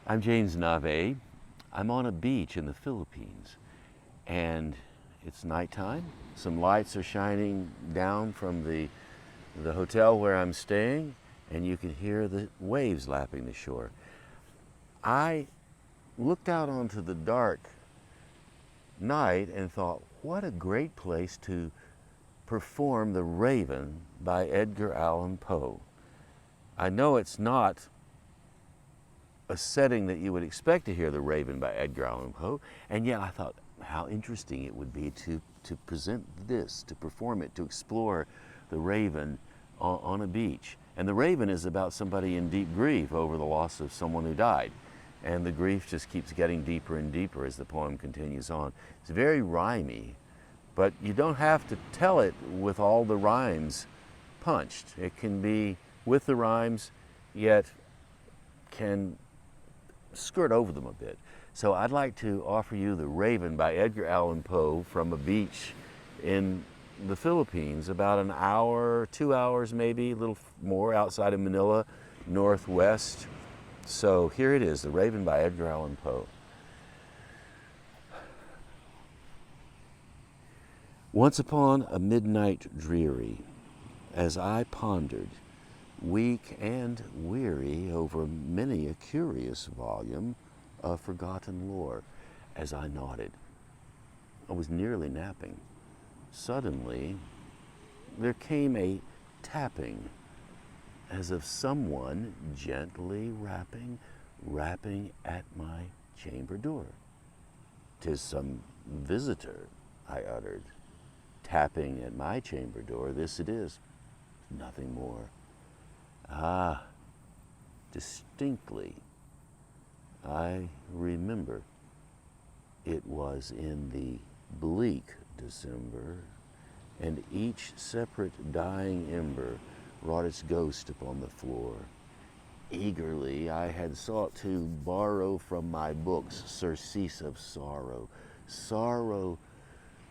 I'm James Nave. I'm on a beach in the Philippines, and it's nighttime. Some lights are shining down from the hotel where I'm staying, and you can hear the waves lapping the shore. I looked out onto the dark night and thought, what a great place to perform The Raven by Edgar Allan Poe. I know it's not a setting that you would expect to hear The Raven by Edgar Allan Poe, and yet I thought how interesting it would be to present this, to perform it, to explore The Raven on a beach. And The Raven is about somebody in deep grief over the loss of someone who died. And the grief just keeps getting deeper and deeper as the poem continues on. It's very rhymey, but you don't have to tell it with all the rhymes punched. It can be with the rhymes, yet can skirt over them a bit. So I'd like to offer you The Raven by Edgar Allan Poe from a beach in the Philippines, about an hour, 2 hours maybe, a little more outside of Manila, northwest. So here it is, The Raven by Edgar Allan Poe. Once upon a midnight dreary, as I pondered, weak and weary over many a curious volume of forgotten lore, as I nodded. I was nearly napping. Suddenly, there came a tapping, as of someone gently rapping at my chamber door. "'Tis some visitor," I uttered. "Tapping at my chamber door, this it is, nothing more." Ah, distinctly, I remember. It was in the bleak December, and each separate dying ember wrought its ghost upon the floor. Eagerly I had sought to borrow from my books surcease of sorrow, sorrow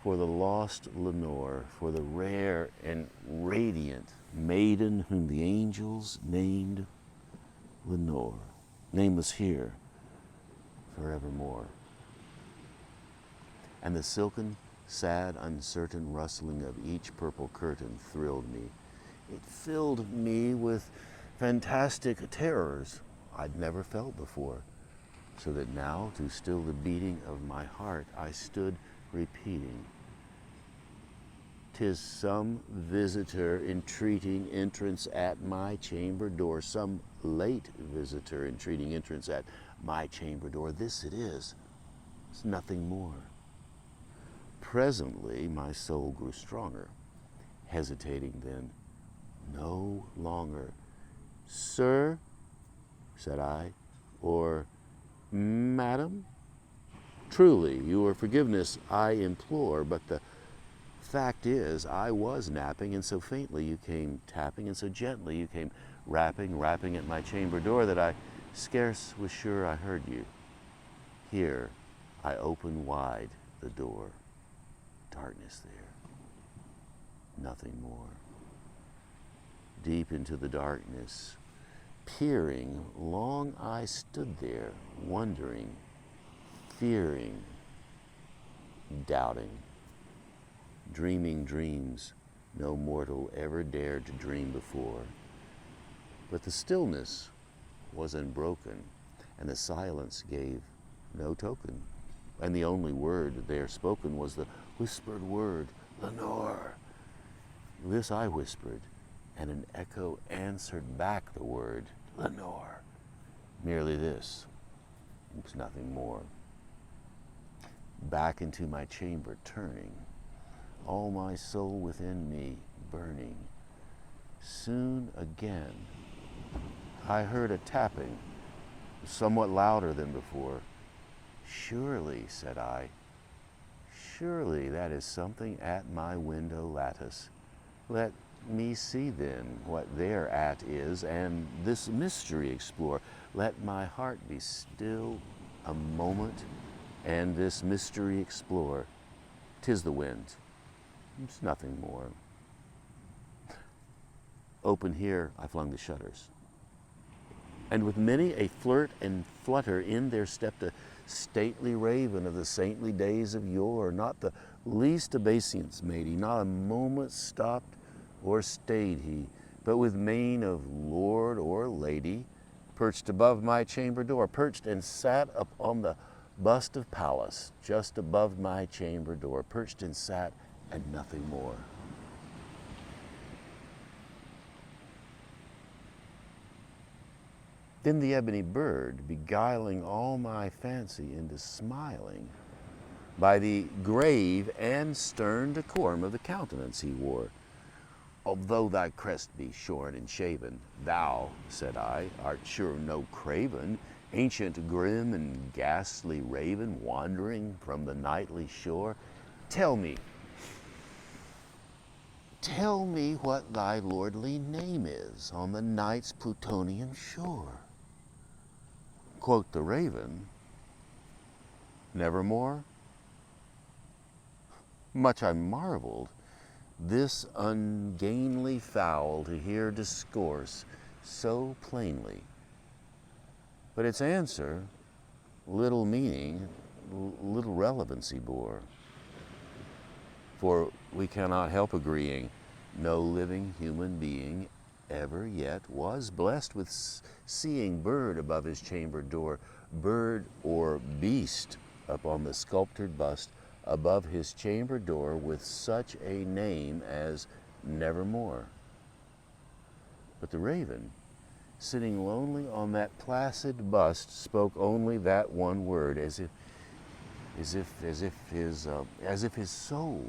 for the lost Lenore, for the rare and radiant maiden whom the angels named Lenore, nameless here forevermore. And the silken, sad, uncertain rustling of each purple curtain thrilled me. It filled me with fantastic terrors I'd never felt before, so that now, to still the beating of my heart, I stood repeating, "'Tis some visitor entreating entrance at my chamber door, some late visitor entreating entrance at my chamber door. This it is, it's nothing more." Presently my soul grew stronger, hesitating then no longer. "Sir," said I, or "Madam, truly your forgiveness I implore, but the fact is, I was napping, and so faintly you came tapping, and so gently you came rapping at my chamber door, that I scarce was sure I heard you. Here I opened wide the door. Darkness there, nothing more. Deep into the darkness, peering, long I stood there, wondering, fearing, doubting, dreaming dreams no mortal ever dared to dream before. But the stillness was unbroken, and the silence gave no token, and the only word there spoken was the whispered word, "Lenore." This I whispered, and an echo answered back the word, "Lenore." Merely this, it was nothing more. Back into my chamber turning, all my soul within me burning. Soon again I heard a tapping, somewhat louder than before. "Surely," said I, "surely that is something at my window lattice. Let me see then what thereat is, and this mystery explore. Let my heart be still a moment, and this mystery explore. 'Tis the wind, it's nothing more." Open here, I flung the shutters, And with many a flirt and flutter in there stepped a stately raven of the saintly days of yore, not the least obeisance made he, not a moment stopped or stayed he, but with mien of lord or lady, perched above my chamber door, perched and sat upon the bust of Pallas, just above my chamber door, perched and sat and nothing more. Then the ebony bird, beguiling all my fancy into smiling, by the grave and stern decorum of the countenance he wore. Although thy crest be shorn and shaven, thou, said I, art sure no craven, ancient grim and ghastly raven, wandering from the nightly shore. Tell me what thy lordly name is on the night's Plutonian shore. Quoth the raven, Nevermore. Much I marveled this ungainly fowl to hear discourse so plainly. But its answer little meaning, little relevancy bore. For we cannot help agreeing, no living human being ever yet was blessed with seeing bird above his chamber door, bird or beast upon the sculptured bust above his chamber door with such a name as Nevermore. But the raven, sitting lonely on that placid bust, spoke only that one word, as if his soul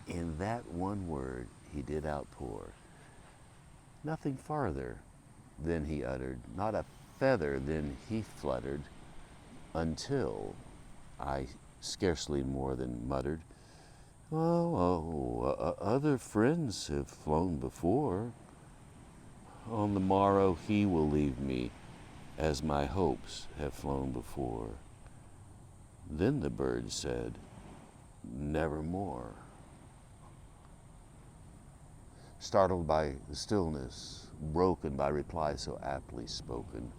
in that one word he did outpour. Nothing farther than he uttered, not a feather than he fluttered, until I scarcely more than muttered, other friends have flown before. On the morrow he will leave me, as my hopes have flown before. Then the bird said, Nevermore. Startled by the stillness, broken by reply so aptly spoken.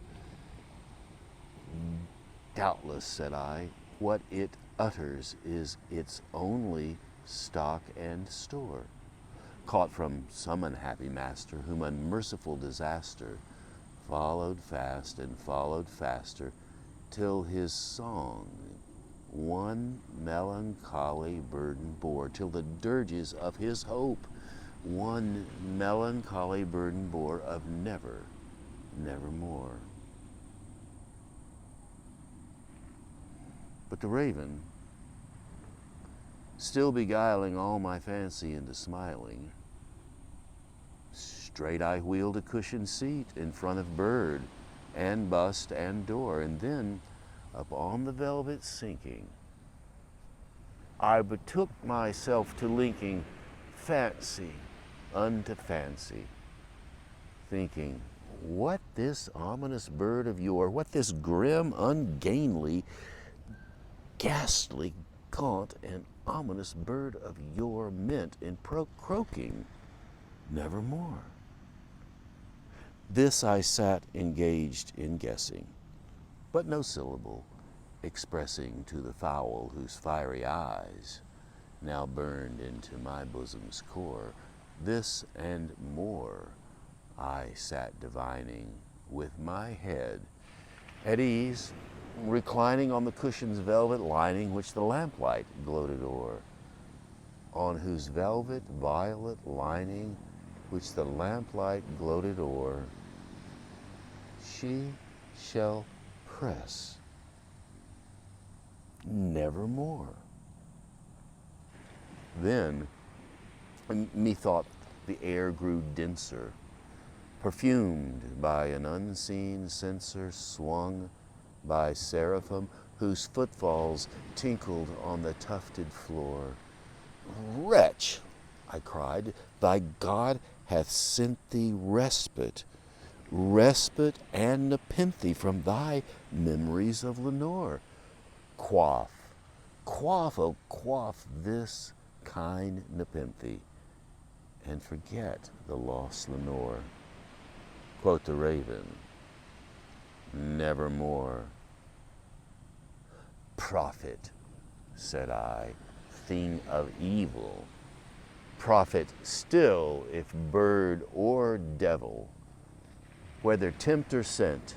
Doubtless, said I, what it utters is its only stock and store, caught from some unhappy master, whom unmerciful disaster followed fast and followed faster, till his song one melancholy burden bore, till the dirges of his hope one melancholy burden bore of nevermore. But the raven, still beguiling all my fancy into smiling, straight I wheeled a cushioned seat in front of bird and bust and door, and then upon the velvet sinking, I betook myself to linking fancy unto fancy, thinking, what this ominous bird of yore, what this grim, ungainly, ghastly, gaunt, and ominous bird of yore meant in croaking Nevermore. This I sat engaged in guessing, but no syllable expressing to the fowl whose fiery eyes now burned into my bosom's core. This and more I sat divining, with my head at ease, reclining on the cushion's velvet lining which the lamplight gloated o'er, on whose velvet violet lining which the lamplight gloated o'er, she shall press nevermore. Then methought the air grew denser, perfumed by an unseen censer, swung by seraphim whose footfalls tinkled on the tufted floor. Wretch, I cried, thy God hath sent thee respite and nepenthe from thy memories of Lenore. Quaff, oh quaff this kind nepenthe, and forget the lost Lenore. Quoth the raven, nevermore. Prophet, said I, thing of evil, prophet still if bird or devil, whether tempter sent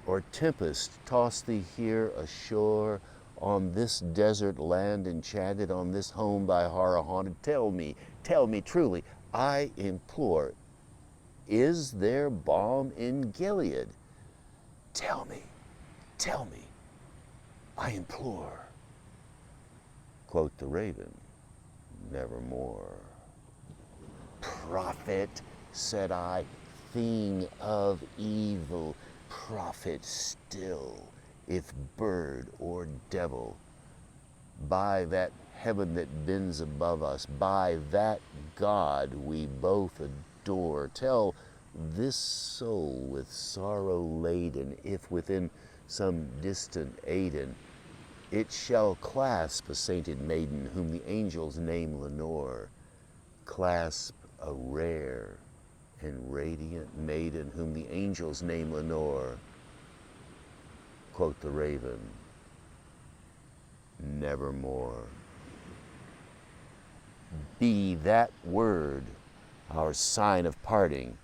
or tempest toss thee here ashore on this desert land enchanted, on this home thy horror haunted, tell me truly, I implore, is there balm in Gilead? Tell me, I implore. Quoth the raven, nevermore. Prophet, said I, thing of evil, prophet still, if bird or devil, by that heaven that bends above us, by that God we both adore, tell this soul with sorrow laden, if within some distant Aidenn it shall clasp a sainted maiden whom the angels name Lenore, clasp a rare and radiant maiden whom the angels name Lenore. Quoth the raven, nevermore. Be that word our sign of parting,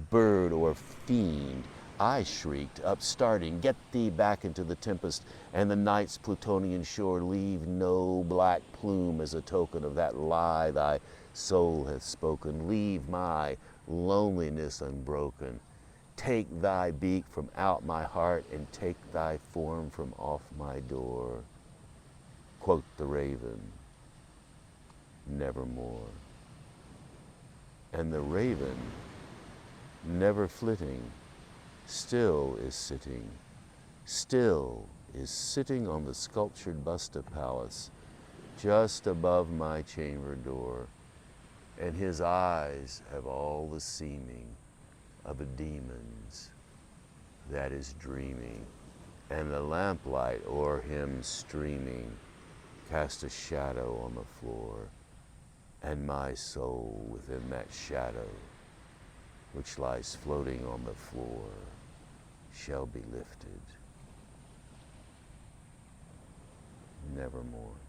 bird or fiend, I shrieked, upstarting, get thee back into the tempest and the night's Plutonian shore. Leave no black plume as a token of that lie thy soul hath spoken. Leave my loneliness unbroken. Take thy beak from out my heart and take thy form from off my door. Quoth the raven, nevermore. And the raven, never flitting, still is sitting on the sculptured bust of Pallas, just above my chamber door, and his eyes have all the seeming of a demon's that is dreaming, and the lamplight o'er him streaming cast a shadow on the floor, and my soul within that shadow, which lies floating on the floor, shall be lifted nevermore.